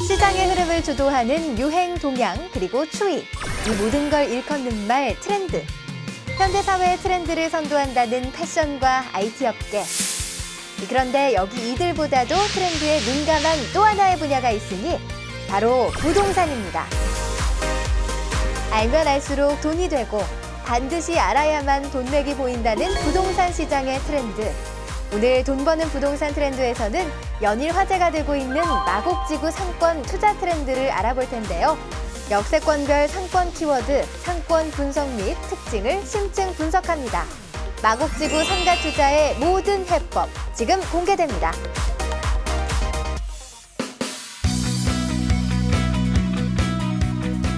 시장의 흐름을 주도하는 유행, 동향, 그리고 추이. 이 모든 걸 일컫는 말 트렌드. 현대사회의 트렌드를 선도한다는 패션과 IT 업계. 그런데 여기 이들보다도 트렌드에 민감한 또 하나의 분야가 있으니 바로 부동산입니다. 알면 알수록 돈이 되고 반드시 알아야만 돈맥이 보인다는 부동산 시장의 트렌드. 오늘 돈 버는 부동산 트렌드에서는 연일 화제가 되고 있는 마곡지구 상권 투자 트렌드를 알아볼 텐데요. 역세권별 상권 키워드, 상권 분석 및 특징을 심층 분석합니다. 마곡지구 상가 투자의 모든 해법, 지금 공개됩니다.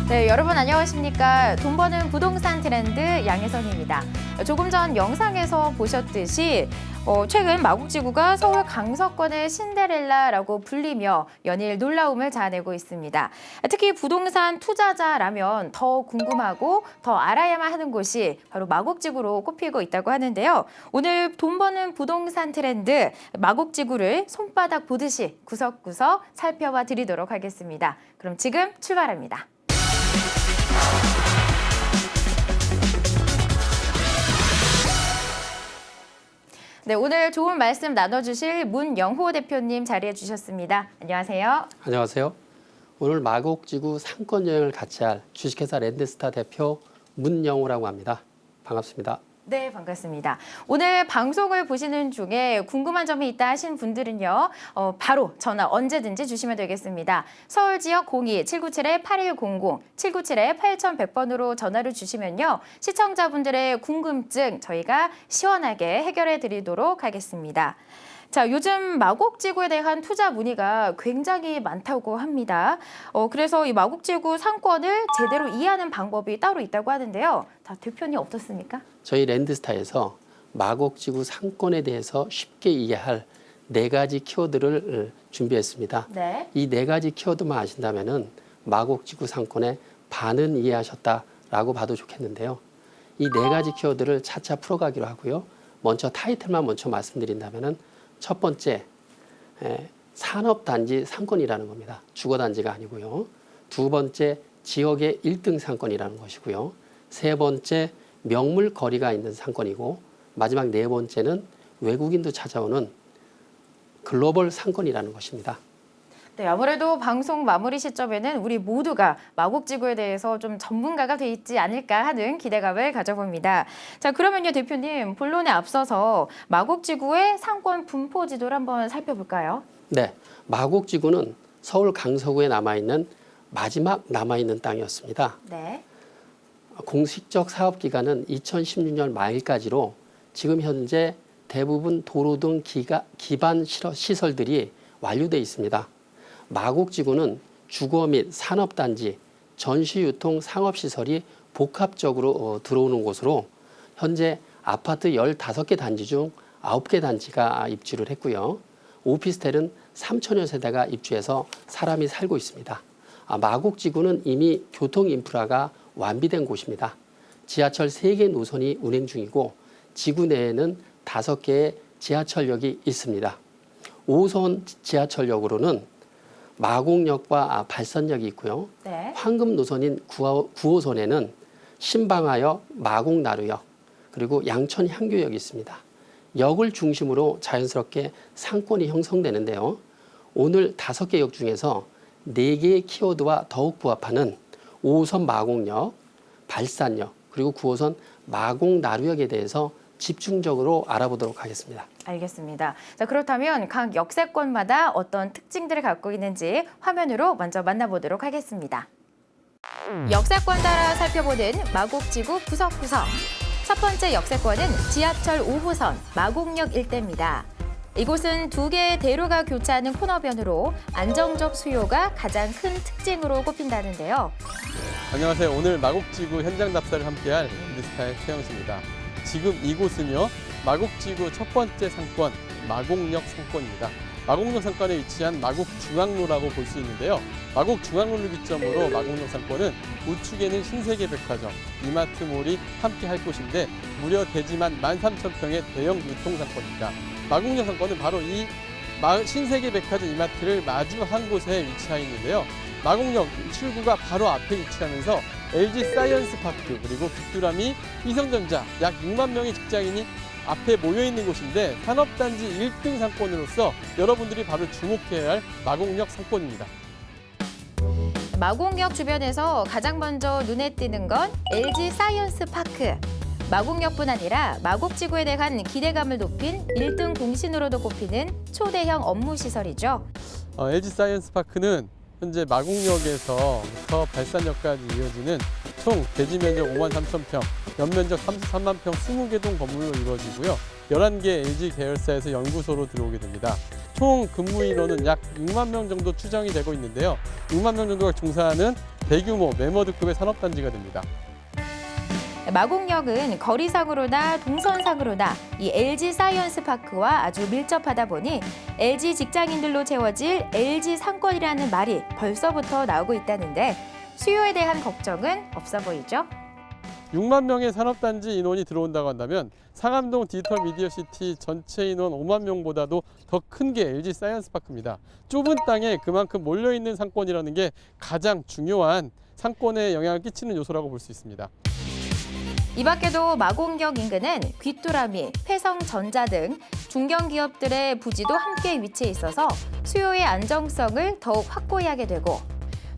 네, 여러분 안녕하십니까. 돈 버는 부동산 트렌드 양혜선입니다. 조금 전 영상에서 보셨듯이 최근 마곡지구가 서울 강서권의 신데렐라라고 불리며 연일 놀라움을 자아내고 있습니다. 특히 부동산 투자자라면 더 궁금하고 더 알아야만 하는 곳이 바로 마곡지구로 꼽히고 있다고 하는데요. 오늘 돈 버는 부동산 트렌드 마곡지구를 손바닥 보듯이 구석구석 살펴봐 드리도록 하겠습니다. 그럼 지금 출발합니다. 네, 오늘 좋은 말씀 나눠주실 문영호 대표님 자리해 주셨습니다. 안녕하세요. 안녕하세요. 오늘 마곡지구 상권 여행을 같이 할 주식회사 랜드스타 대표 문영호라고 합니다. 반갑습니다. 네, 반갑습니다. 오늘 방송을 보시는 중에 궁금한 점이 있다 하신 분들은요. 바로 전화 언제든지 주시면 되겠습니다. 서울 지역 02-797-8100, 797-8100번으로 전화를 주시면요. 시청자분들의 궁금증 저희가 시원하게 해결해 드리도록 하겠습니다. 자, 요즘 마곡지구에 대한 투자 문의가 굉장히 많다고 합니다. 그래서 이 마곡지구 상권을 제대로 이해하는 방법이 따로 있다고 하는데요. 자, 대표님 어떻습니까? 저희 랜드스타에서 마곡지구 상권에 대해서 쉽게 이해할 4가지 키워드를 준비했습니다. 네. 이 4가지 키워드만 아신다면은 마곡지구 상권의 반은 이해하셨다라고 봐도 좋겠는데요. 이 4가지 키워드를 차차 풀어가기로 하고요. 먼저 타이틀만 먼저 말씀드린다면은 첫 번째, 산업단지 상권이라는 겁니다. 주거단지가 아니고요. 두 번째, 지역의 1등 상권이라는 것이고요. 세 번째, 명물거리가 있는 상권이고 마지막 4번째는 외국인도 찾아오는 글로벌 상권이라는 것입니다. 네, 아무래도 방송 마무리 시점에는 우리 모두가 마곡지구에 대해서 좀 전문가가 돼 있지 않을까 하는 기대감을 가져봅니다. 자, 그러면요, 대표님, 본론에 앞서서 마곡지구의 상권 분포 지도를 한번 살펴볼까요? 네, 마곡지구는 서울 강서구에 남아있는 마지막 남아있는 땅이었습니다. 네. 공식적 사업 기간은 2016년 말까지로 지금 현재 대부분 도로 등 기반 시설들이 완료돼 있습니다. 마곡지구는 주거 및 산업단지, 전시유통 상업시설이 복합적으로 들어오는 곳으로 현재 아파트 15개 단지 중 9개 단지가 입주를 했고요. 오피스텔은 3천여 세대가 입주해서 사람이 살고 있습니다. 마곡지구는 이미 교통 인프라가 완비된 곳입니다. 지하철 3개 노선이 운행 중이고 지구 내에는 5개의 지하철역이 있습니다. 5호선 지하철역으로는 마곡역과 발선역이 있고요. 네. 황금 노선인 9호선에는 신방화역, 마곡나루역, 그리고 양천 향교역이 있습니다. 역을 중심으로 자연스럽게 상권이 형성되는데요. 오늘 5개 역 중에서 4개의 키워드와 더욱 부합하는 5호선 마곡역, 발산역, 그리고 9호선 마곡나루역에 대해서 집중적으로 알아보도록 하겠습니다. 알겠습니다. 자, 그렇다면 각 역세권마다 어떤 특징들을 갖고 있는지 화면으로 먼저 만나보도록 하겠습니다. 역세권 따라 살펴보는 마곡지구 구석구석. 첫 번째 역세권은 지하철 5호선 마곡역 일대입니다. 이곳은 2개의 대로가 교차하는 코너변으로 안정적 수요가 가장 큰 특징으로 꼽힌다는데요. 안녕하세요. 오늘 마곡지구 현장 답사를 함께할 랜드스타의 최영수입니다. 지금 이곳은요, 마곡지구 첫 번째 상권, 마곡역 상권입니다. 마곡역 상권에 위치한 마곡중앙로라고 볼 수 있는데요. 마곡중앙로를 기점으로 마곡역 상권은 우측에는 신세계백화점, 이마트몰이 함께 할 곳인데 무려 대지만 13,000평의 대형 유통상권입니다. 마곡역 상권은 바로 이 신세계백화점 이마트를 마주한 곳에 위치해 있는데요. 마곡역 출구가 바로 앞에 위치하면서 LG 사이언스파크 그리고 귀뚜라미, 위성전자 약 6만 명의 직장인이 앞에 모여있는 곳인데 산업단지 1등 상권으로서 여러분들이 바로 주목해야 할 마곡역 상권입니다. 마곡역 주변에서 가장 먼저 눈에 띄는 건 LG 사이언스 파크. 마곡역뿐 아니라 마곡지구에 대한 기대감을 높인 1등 공신으로도 꼽히는 초대형 업무 시설이죠. LG 사이언스 파크는 현재 마곡역에서부터 발산역까지 이어지는 총 대지 면적 5만 3천 평, 연면적 33만 평 20개 동 건물로 이루어지고요. 11개 LG 계열사에서 연구소로 들어오게 됩니다. 총 근무 인원은 약 6만 명 정도 추정이 되고 있는데요. 6만 명 정도가 종사하는 대규모 메머드급의 산업단지가 됩니다. 마곡역은 거리상으로나 동선상으로나 이 LG 사이언스 파크와 아주 밀접하다 보니 LG 직장인들로 채워질 LG 상권이라는 말이 벌써부터 나오고 있다는데 수요에 대한 걱정은 없어 보이죠? 6만 명의 산업단지 인원이 들어온다고 한다면 상암동 디지털 미디어시티 전체 인원 5만 명보다도 더 큰 게 LG 사이언스파크입니다. 좁은 땅에 그만큼 몰려있는 상권이라는 게 가장 중요한 상권에 영향을 끼치는 요소라고 볼 수 있습니다. 이 밖에도 마곡역 인근은 귀뚜라미, 회성전자 등 중견 기업들의 부지도 함께 위치해 있어서 수요의 안정성을 더욱 확고히 하게 되고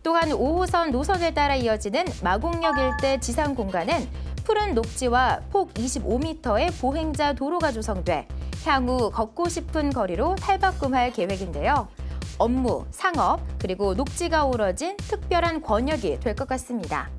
또한 5호선 노선에 따라 이어지는 마곡역 일대 지상 공간은 푸른 녹지와 폭 25m의 보행자 도로가 조성돼 향후 걷고 싶은 거리로 탈바꿈할 계획인데요. 업무, 상업, 그리고 녹지가 어우러진 특별한 권역이 될 것 같습니다.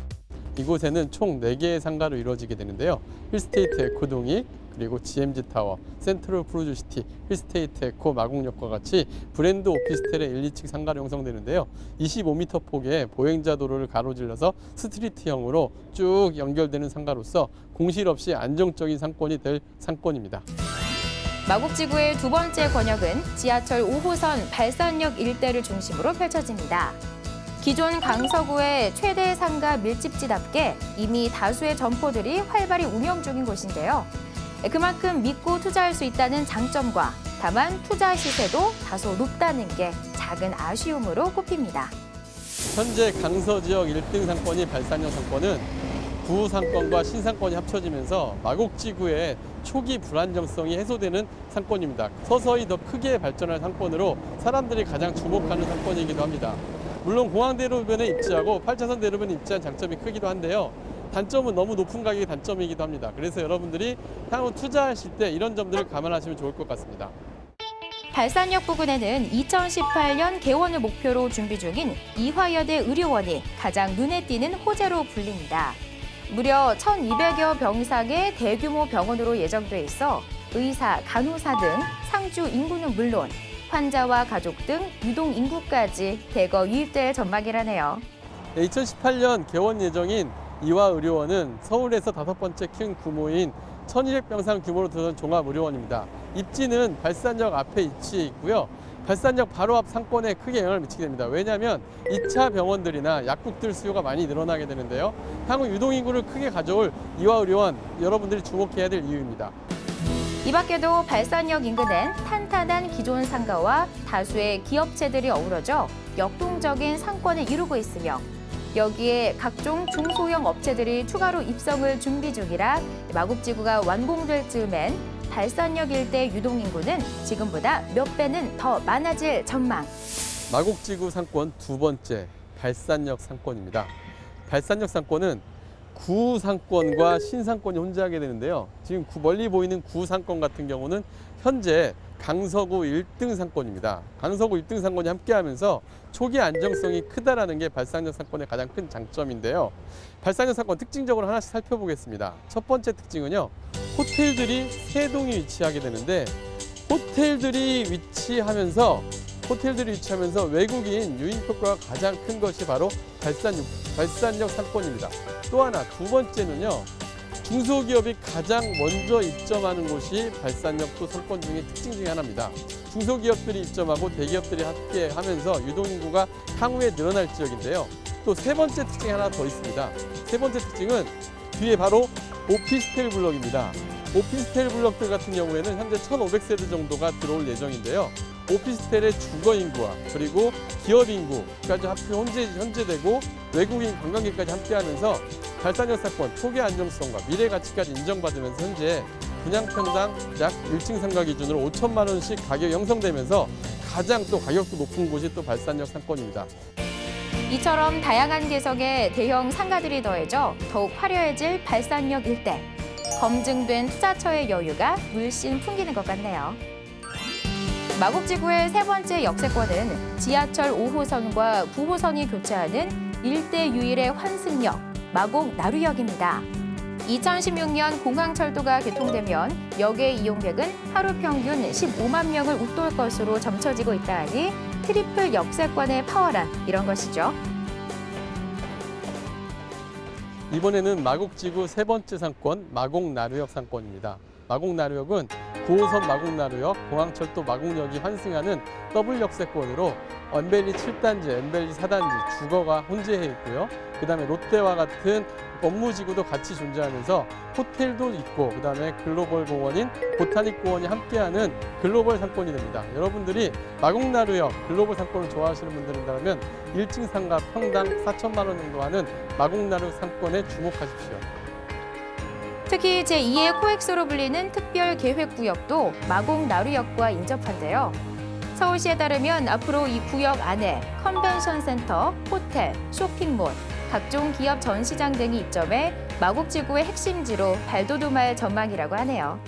이곳에는 총 4개의 상가로 이루어지게 되는데요. 힐스테이트 에코동이 그리고 GMG타워, 센트럴 프로주시티, 힐스테이트 에코 마곡역과 같이 브랜드 오피스텔의 1, 2층 상가로 형성되는데요. 25m 폭의 보행자 도로를 가로질러서 스트리트형으로 쭉 연결되는 상가로서 공실 없이 안정적인 상권이 될 상권입니다. 마곡지구의 두 번째 권역은 지하철 5호선 발산역 일대를 중심으로 펼쳐집니다. 기존 강서구의 최대 상가 밀집지답게 이미 다수의 점포들이 활발히 운영 중인 곳인데요. 그만큼 믿고 투자할 수 있다는 장점과 다만 투자 시세도 다소 높다는 게 작은 아쉬움으로 꼽힙니다. 현재 강서 지역 1등 상권인 발산역 상권은 구우 상권과 신상권이 합쳐지면서 마곡지구의 초기 불안정성이 해소되는 상권입니다. 서서히 더 크게 발전할 상권으로 사람들이 가장 주목하는 상권이기도 합니다. 물론 공항대로변에 입지하고 8차선 대로변에 입지한 장점이 크기도 한데요. 단점은 너무 높은 가격이 단점이기도 합니다. 그래서 여러분들이 향후 투자하실 때 이런 점들을 감안하시면 좋을 것 같습니다. 발산역 부근에는 2018년 개원을 목표로 준비 중인 이화여대 의료원이 가장 눈에 띄는 호재로 불립니다. 무려 1,200여 병상의 대규모 병원으로 예정돼 있어 의사, 간호사 등 상주 인구는 물론 환자와 가족 등 유동 인구까지 대거 유입될 전망이라네요. 2018년 개원 예정인 이화의료원은 서울에서 5번째 큰 규모인 1,200병상 규모로 들어선 종합의료원입니다. 입지는 발산역 앞에 위치해 있고요. 발산역 바로 앞 상권에 크게 영향을 미치게 됩니다. 왜냐하면 2차 병원들이나 약국들 수요가 많이 늘어나게 되는데요. 향후 유동인구를 크게 가져올 이화의료원 여러분들이 주목해야 될 이유입니다. 이 밖에도 발산역 인근엔 탄탄한 기존 상가와 다수의 기업체들이 어우러져 역동적인 상권을 이루고 있으며 여기에 각종 중소형 업체들이 추가로 입성을 준비 중이라 마곡지구가 완공될 즈음엔 발산역 일대 유동인구는 지금보다 몇 배는 더 많아질 전망. 마곡지구 상권 두 번째 발산역 상권입니다. 발산역 상권은 구 상권과 신상권이 혼재하게 되는데요. 지금 멀리 보이는 구 상권 같은 경우는 현재 강서구 1등 상권입니다. 강서구 1등 상권이 함께하면서 초기 안정성이 크다라는 게 발산역 상권의 가장 큰 장점인데요. 발산역 상권 특징적으로 하나씩 살펴보겠습니다. 첫 번째 특징은요. 호텔들이 3동이 위치하게 되는데 호텔들이 위치하면서 외국인 유입 효과가 가장 큰 것이 바로 발산역 상권입니다. 또 하나 두 번째는요. 중소기업이 가장 먼저 입점하는 곳이 발산역 또 상권 중에 특징 중에 하나입니다. 중소기업들이 입점하고 대기업들이 함께 하면서 유동인구가 향후에 늘어날 지역인데요. 또 세 번째 특징이 하나 더 있습니다. 세 번째 특징은 뒤에 바로 오피스텔 블럭입니다. 오피스텔 블럭들 같은 경우에는 현재 1,500세대 정도가 들어올 예정인데요. 오피스텔의 주거 인구와 그리고 기업 인구까지 현재되고 외국인 관광객까지 함께하면서 발산역 상권 초기 안정성과 미래 가치까지 인정받으면서 현재 분양평당 약 1층 상가 기준으로 5천만 원씩 가격이 형성되면서 가장 또 가격도 높은 곳이 또 발산역 상권입니다. 이처럼 다양한 개성의 대형 상가들이 더해져 더욱 화려해질 발산역 일대. 검증된 투자처의 여유가 물씬 풍기는 것 같네요. 마곡지구의 세 번째 역세권은 지하철 5호선과 9호선이 교차하는 일대 유일의 환승역, 마곡나루역입니다. 2016년 공항철도가 개통되면 역의 이용객은 하루 평균 15만 명을 웃돌 것으로 점쳐지고 있다 하니 트리플 역세권의 파워란 이런 것이죠. 이번에는 마곡지구 세 번째 상권 마곡나루역 상권입니다. 마곡나루역은 9호선 마곡나루역, 공항철도 마곡역이 환승하는 더블 역세권으로 엔벨리 7단지, 엔벨리 4단지, 주거가 혼재해 있고요. 그다음에 롯데와 같은 업무지구도 같이 존재하면서 호텔도 있고 그다음에 글로벌 공원인 보타닉 공원이 함께하는 글로벌 상권이 됩니다. 여러분들이 마곡나루역 글로벌 상권을 좋아하시는 분들이라면 1층 상가 평당 4천만 원 정도 하는 마곡나루 상권에 주목하십시오. 특히 제2의 코엑스로 불리는 특별계획구역도 마곡나루역과 인접한데요. 서울시에 따르면 앞으로 이 구역 안에 컨벤션센터, 호텔, 쇼핑몰, 각종 기업 전시장 등이 입점해 마곡지구의 핵심지로 발돋움할 전망이라고 하네요.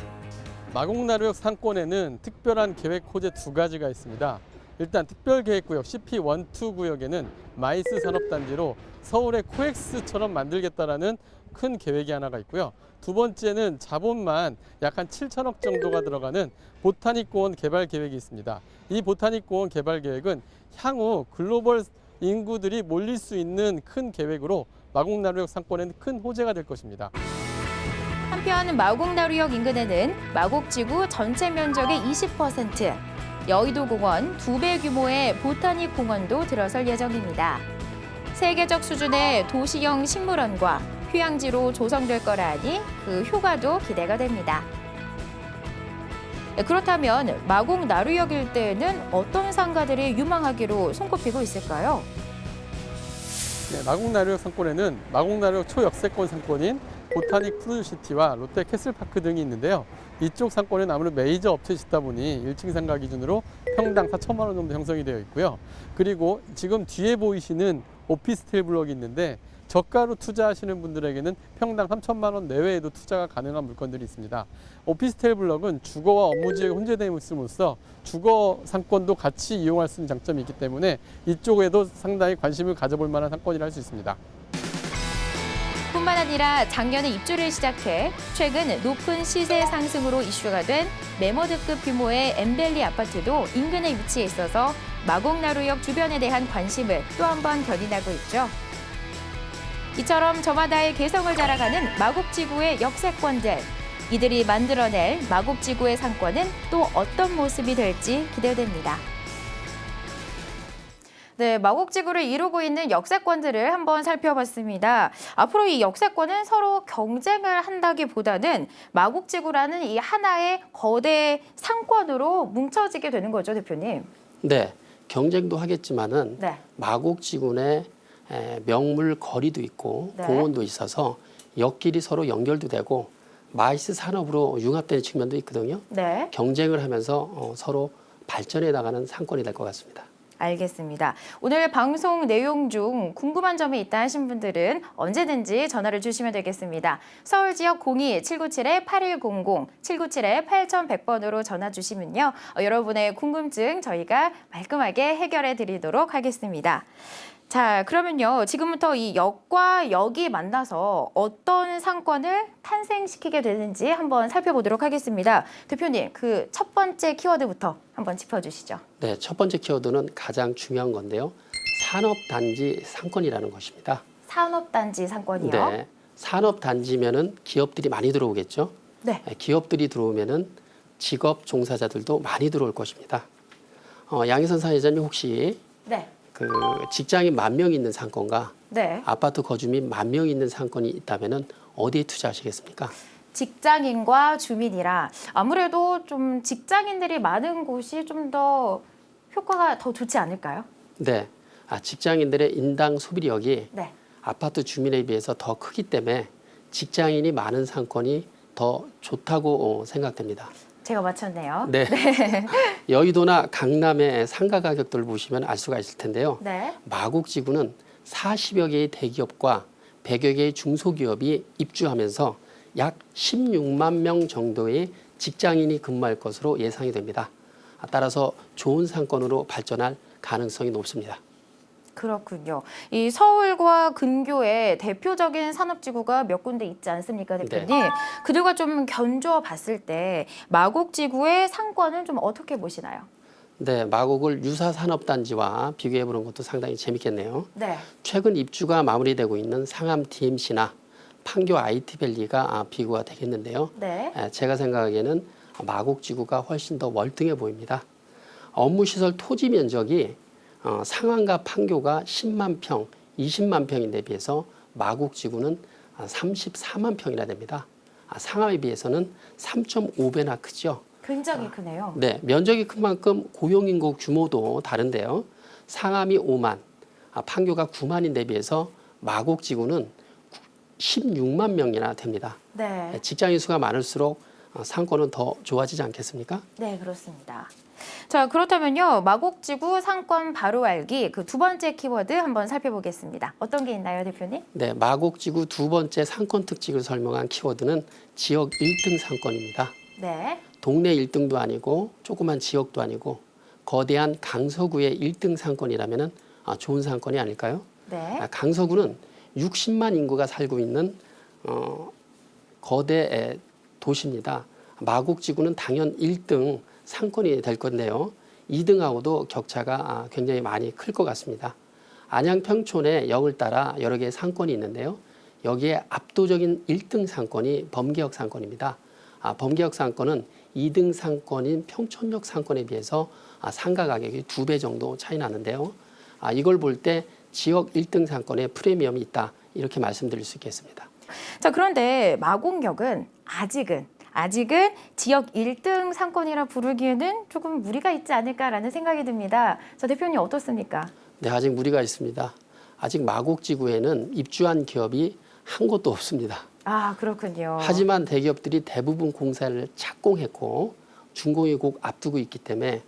마곡나루역 상권에는 특별한 계획 호재 두 가지가 있습니다. 일단 특별계획구역 CP12 구역에는 마이스 산업단지로 서울의 코엑스처럼 만들겠다라는 큰 계획이 하나가 있고요. 두 번째는 자본만 약 한 7천억 정도가 들어가는 보타닉공원 개발 계획이 있습니다. 이 보타닉공원 개발 계획은 향후 글로벌 인구들이 몰릴 수 있는 큰 계획으로 마곡나루역 상권에는 큰 호재가 될 것입니다. 한편 마곡나루역 인근에는 마곡지구 전체 면적의 20%, 여의도공원 2배 규모의 보타닉 공원도 들어설 예정입니다. 세계적 수준의 도시형 식물원과 휴양지로 조성될 거라니 그 효과도 기대가 됩니다. 그렇다면 마곡나루역 일대에는 어떤 상가들이 유망하기로 손꼽히고 있을까요? 네, 마곡나루역 상권에는 마곡나루역 초역세권 상권인 보타닉 푸드시티와 롯데 캐슬파크 등이 있는데요. 이쪽 상권은 아무래도 메이저 업체에 짓다 보니 1층 상가 기준으로 평당 4천만 원 정도 형성이 되어 있고요. 그리고 지금 뒤에 보이시는 오피스텔 블럭이 있는데 저가로 투자하시는 분들에게는 평당 3천만 원 내외에도 투자가 가능한 물건들이 있습니다. 오피스텔 블럭은 주거와 업무 지역이 혼재됨으로써 주거 상권도 같이 이용할 수 있는 장점이 있기 때문에 이쪽에도 상당히 관심을 가져볼 만한 상권이라 할 수 있습니다. 뿐만 아니라 작년에 입주를 시작해 최근 높은 시세 상승으로 이슈가 된 메머드급 규모의 엠벨리 아파트도 인근에 위치해 있어서 마곡나루역 주변에 대한 관심을 또 한 번 견인하고 있죠. 이처럼 저마다의 개성을 자랑하는 마곡지구의 역세권들. 이들이 만들어낼 마곡지구의 상권은 또 어떤 모습이 될지 기대됩니다. 네, 마곡지구를 이루고 있는 역세권들을 한번 살펴봤습니다. 앞으로 이 역세권은 서로 경쟁을 한다기보다는 마곡지구라는 이 하나의 거대 상권으로 뭉쳐지게 되는 거죠, 대표님? 네, 경쟁도 하겠지만은 네. 마곡지구 내 명물 거리도 있고 네. 공원도 있어서 역끼리 서로 연결도 되고 마이스 산업으로 융합되는 측면도 있거든요. 네. 경쟁을 하면서 서로 발전해 나가는 상권이 될 것 같습니다. 알겠습니다. 오늘 방송 내용 중 궁금한 점이 있다 하신 분들은 언제든지 전화를 주시면 되겠습니다. 서울 지역 02-797-8100, 797-8100번으로 전화 주시면요. 여러분의 궁금증 저희가 말끔하게 해결해 드리도록 하겠습니다. 자, 그러면요. 지금부터 이 역과 역이 만나서 어떤 상권을 탄생시키게 되는지 한번 살펴보도록 하겠습니다. 대표님, 그 첫 번째 키워드부터 한번 짚어주시죠. 네, 첫 번째 키워드는 가장 중요한 건데요. 산업단지 상권이라는 것입니다. 산업단지 상권이요? 네, 산업단지면은 기업들이 많이 들어오겠죠. 네. 기업들이 들어오면은 직업 종사자들도 많이 들어올 것입니다. 양희선 사회자님 혹시 네. 그 직장인 10,000명 있는 상권과 네. 아파트 거주민 10,000명 있는 상권이 있다면은 어디에 투자하시겠습니까? 직장인과 주민이라 아무래도 좀 직장인들이 많은 곳이 좀 더 효과가 더 좋지 않을까요? 네, 직장인들의 인당 소비력이 네. 아파트 주민에 비해서 더 크기 때문에 직장인이 많은 상권이 더 좋다고 생각됩니다. 제가 맞췄네요. 네. 여의도나 강남의 상가 가격들을 보시면 알 수가 있을 텐데요. 네. 마곡지구는 40여 개의 대기업과 100여 개의 중소기업이 입주하면서 약 16만 명 정도의 직장인이 근무할 것으로 예상이 됩니다. 따라서 좋은 상권으로 발전할 가능성이 높습니다. 그렇군요. 이 서울과 근교에 대표적인 산업지구가 몇 군데 있지 않습니까, 대표님? 그들과 좀 견주어 봤을 때 마곡지구의 상권은 좀 어떻게 보시나요? 네, 마곡을 유사산업단지와 비교해 보는 것도 상당히 재밌겠네요. 네. 최근 입주가 마무리되고 있는 상암 DMC나 판교 IT밸리가 비교가 되겠는데요. 네. 제가 생각하기에는 마곡지구가 훨씬 더 월등해 보입니다. 업무시설 토지 면적이 상암과 판교가 10만 평, 20만 평인데 비해서 마곡지구는 34만 평이나 됩니다. 상암에 비해서는 3.5배나 크죠. 굉장히 크네요. 네, 면적이 큰 만큼 고용인구 규모도 다른데요. 상암이 5만, 판교가 9만인데 비해서 마곡지구는 16만 명이나 됩니다. 네. 직장인 수가 많을수록 상권은 더 좋아지지 않겠습니까? 네, 그렇습니다. 자, 그렇다면요. 마곡지구 상권 바로 알기 그 두 번째 키워드 한번 살펴보겠습니다. 어떤 게 있나요, 대표님? 네, 마곡지구 두 번째 상권 특징을 설명한 키워드는 지역 1등 상권입니다. 네. 동네 1등도 아니고 조그만 지역도 아니고 거대한 강서구의 1등 상권이라면 좋은 상권이 아닐까요? 네. 강서구는 60만 인구가 살고 있는 거대 도시입니다. 마곡지구는 당연 1등 상권이 될 건데요. 2등하고도 격차가 굉장히 많이 클 것 같습니다. 안양평촌의 역을 따라 여러 개의 상권이 있는데요. 여기에 압도적인 1등 상권이 범계역 상권입니다. 범계역 상권은 2등 상권인 평촌역 상권에 비해서 상가 가격이 2배 정도 차이 나는데요. 이걸 볼 때 지역 1등 상권에 프리미엄이 있다 이렇게 말씀드릴 수 있겠습니다. 자, 그런데 마곡역은 아직은 지역 1등 상권이라 부르기에는 조금 무리가 있지 않을까라는 생각이 듭니다. 자, 대표님 어떻습니까? 네, 아직 무리가 있습니다. 아직 마곡지구에는 입주한 기업이 한 곳도 없습니다. 아, 그렇군요. 하지만 대기업들이 대부분 공사를 착공했고 준공이 곧 앞두고 있기 때문에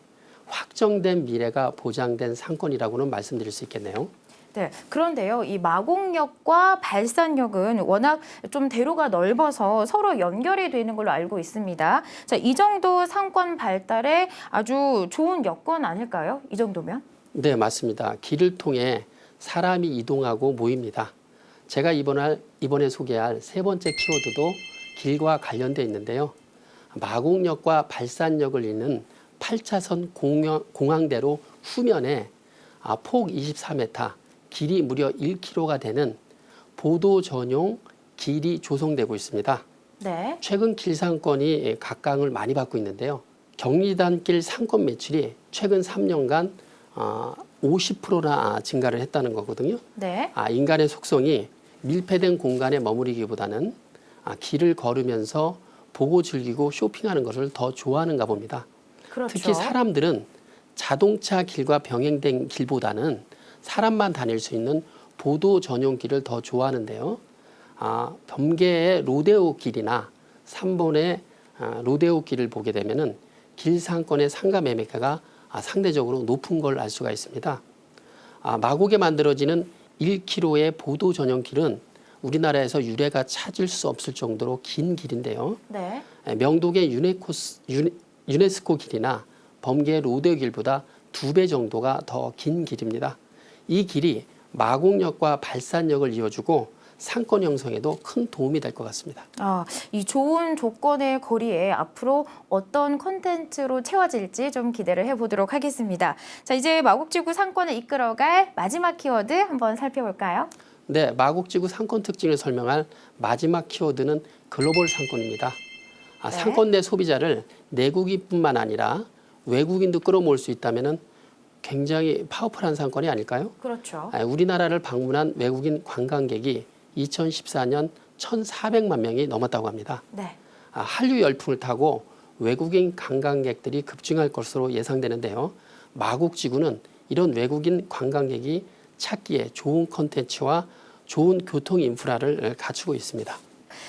확정된 미래가 보장된 상권이라고는 말씀드릴 수 있겠네요. 네, 그런데요, 이 마곡역과 발산역은 워낙 좀 대로가 넓어서 서로 연결이 되는 걸로 알고 있습니다. 자, 이 정도 상권 발달에 아주 좋은 여건 아닐까요? 이 정도면? 네, 맞습니다. 길을 통해 사람이 이동하고 모입니다. 제가 이번에 소개할 세 번째 키워드도 길과 관련되어 있는데요. 마곡역과 발산역을 잇는 8차선 공항대로 후면에 폭 24m, 길이 무려 1km가 되는 보도 전용 길이 조성되고 있습니다. 네. 최근 길 상권이 각광을 많이 받고 있는데요. 경리단길 상권 매출이 최근 3년간 50%나 증가를 했다는 거거든요. 네. 인간의 속성이 밀폐된 공간에 머무르기보다는 길을 걸으면서 보고 즐기고 쇼핑하는 것을 더 좋아하는가 봅니다. 그렇죠. 특히 사람들은 자동차 길과 병행된 길보다는 사람만 다닐 수 있는 보도 전용 길을 더 좋아하는데요. 범계의 로데오 길이나 3번의 로데오 길을 보게 되면은 길 상권의 상가 매매가가 상대적으로 높은 걸 알 수가 있습니다. 마곡에 만들어지는 1km의 보도 전용 길은 우리나라에서 유례가 찾을 수 없을 정도로 긴 길인데요. 네. 명동의 유네스코 길이나 범계의 로데오 길보다 2배 정도가 더 긴 길입니다. 이 길이 마곡역과 발산역을 이어주고 상권 형성에도 큰 도움이 될 것 같습니다. 이 좋은 조건의 거리에 앞으로 어떤 콘텐츠로 채워질지 좀 기대를 해보도록 하겠습니다. 자, 이제 마곡지구 상권을 이끌어갈 마지막 키워드 한번 살펴볼까요? 네, 마곡지구 상권 특징을 설명할 마지막 키워드는 글로벌 상권입니다. 네. 상권 내 소비자를 내국인뿐만 아니라 외국인도 끌어모을 수 있다면 굉장히 파워풀한 상권이 아닐까요? 그렇죠. 우리나라를 방문한 외국인 관광객이 2014년 1,400만 명이 넘었다고 합니다. 네. 한류 열풍을 타고 외국인 관광객들이 급증할 것으로 예상되는데요. 마곡지구는 이런 외국인 관광객이 찾기에 좋은 콘텐츠와 좋은 교통 인프라를 갖추고 있습니다.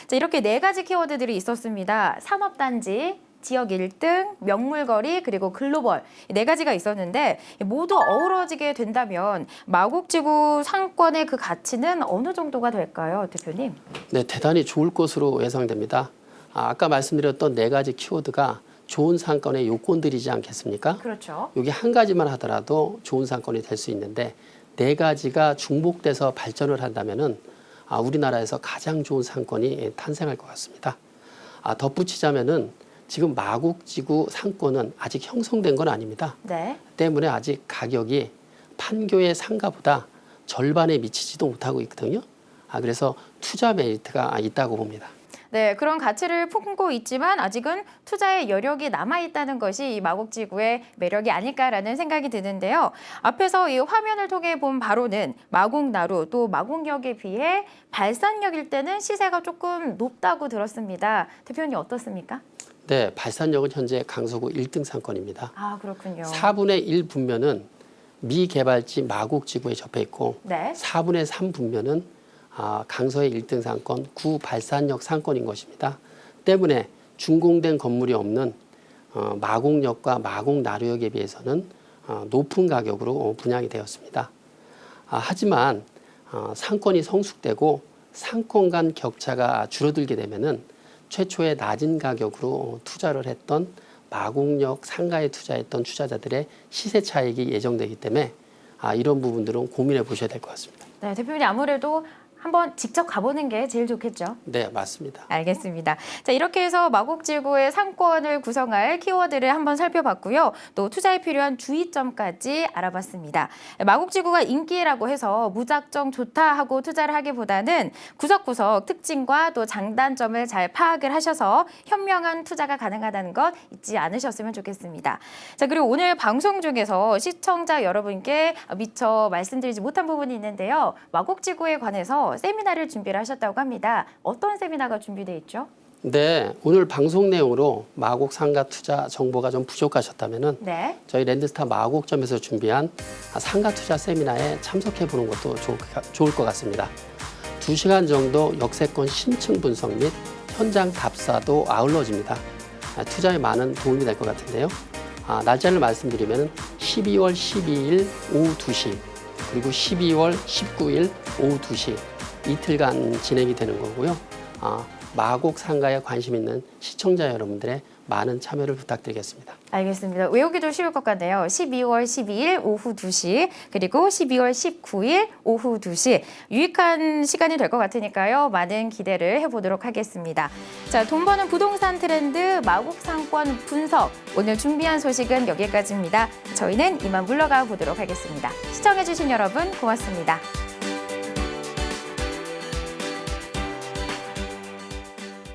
자, 이렇게 네 가지 키워드들이 있었습니다. 산업단지, 지역 1등, 명물거리, 그리고 글로벌 이 네 가지가 있었는데 모두 어우러지게 된다면 마곡지구 상권의 그 가치는 어느 정도가 될까요, 대표님? 네, 대단히 좋을 것으로 예상됩니다. 아까 말씀드렸던 네 가지 키워드가 좋은 상권의 요건들이지 않겠습니까? 그렇죠. 여기 한 가지만 하더라도 좋은 상권이 될 수 있는데 네 가지가 중복돼서 발전을 한다면은 우리나라에서 가장 좋은 상권이 탄생할 것 같습니다. 덧붙이자면은 지금 마곡지구 상권은 아직 형성된 건 아닙니다. 네. 때문에 아직 가격이 판교의 상가보다 절반에 미치지도 못하고 있거든요. 그래서 투자 메리트가 있다고 봅니다. 네, 그런 가치를 품고 있지만 아직은 투자의 여력이 남아있다는 것이 이 마곡지구의 매력이 아닐까라는 생각이 드는데요. 앞에서 이 화면을 통해 본 바로는 마곡나루 또 마곡역에 비해 발산역일 때는 시세가 조금 높다고 들었습니다. 대표님 어떻습니까? 네, 발산역은 현재 강서구 1등 상권입니다. 아, 그렇군요. 4분의 1 분면은 미개발지 마곡지구에 접해 있고 네. 4분의 3 분면은 강서의 1등 상권 구 발산역 상권인 것입니다. 때문에 준공된 건물이 없는 마곡역과 마곡나루역에 비해서는 높은 가격으로 분양이 되었습니다. 하지만 상권이 성숙되고 상권 간 격차가 줄어들게 되면은 최초에 낮은 가격으로 투자를 했던 마곡역 상가에 투자했던 투자자들의 시세 차익이 예정되기 때문에 이런 부분들은 고민해 보셔야 될 것 같습니다. 네, 대표님 아무래도 한번 직접 가보는 게 제일 좋겠죠? 네, 맞습니다. 알겠습니다. 자, 이렇게 해서 마곡지구의 상권을 구성할 키워드를 한번 살펴봤고요. 또 투자에 필요한 주의점까지 알아봤습니다. 마곡지구가 인기라고 해서 무작정 좋다 하고 투자를 하기보다는 구석구석 특징과 또 장단점을 잘 파악을 하셔서 현명한 투자가 가능하다는 것 잊지 않으셨으면 좋겠습니다. 자, 그리고 오늘 방송 중에서 시청자 여러분께 미처 말씀드리지 못한 부분이 있는데요. 마곡지구에 관해서 세미나를 준비를 하셨다고 합니다. 어떤 세미나가 준비되어 있죠? 네, 오늘 방송 내용으로 마곡 상가 투자 정보가 좀 부족하셨다면은 네. 저희 랜드스타 마곡점에서 준비한 상가 투자 세미나에 참석해 보는 것도 좋을 것 같습니다. 2시간 정도 역세권 신층 분석 및 현장 답사도 아울러집니다. 투자에 많은 도움이 될 것 같은데요. 날짜를 말씀드리면 12월 12일 오후 2시 그리고 12월 19일 오후 2시 이틀간 진행이 되는 거고요. 마곡 상가에 관심 있는 시청자 여러분들의 많은 참여를 부탁드리겠습니다. 알겠습니다. 외우기도 쉬울 것 같네요. 12월 12일 오후 2시 그리고 12월 19일 오후 2시 유익한 시간이 될 것 같으니까요. 많은 기대를 해보도록 하겠습니다. 자, 돈 버는 부동산 트렌드 마곡 상권 분석 오늘 준비한 소식은 여기까지입니다. 저희는 이만 물러가 보도록 하겠습니다. 시청해주신 여러분 고맙습니다.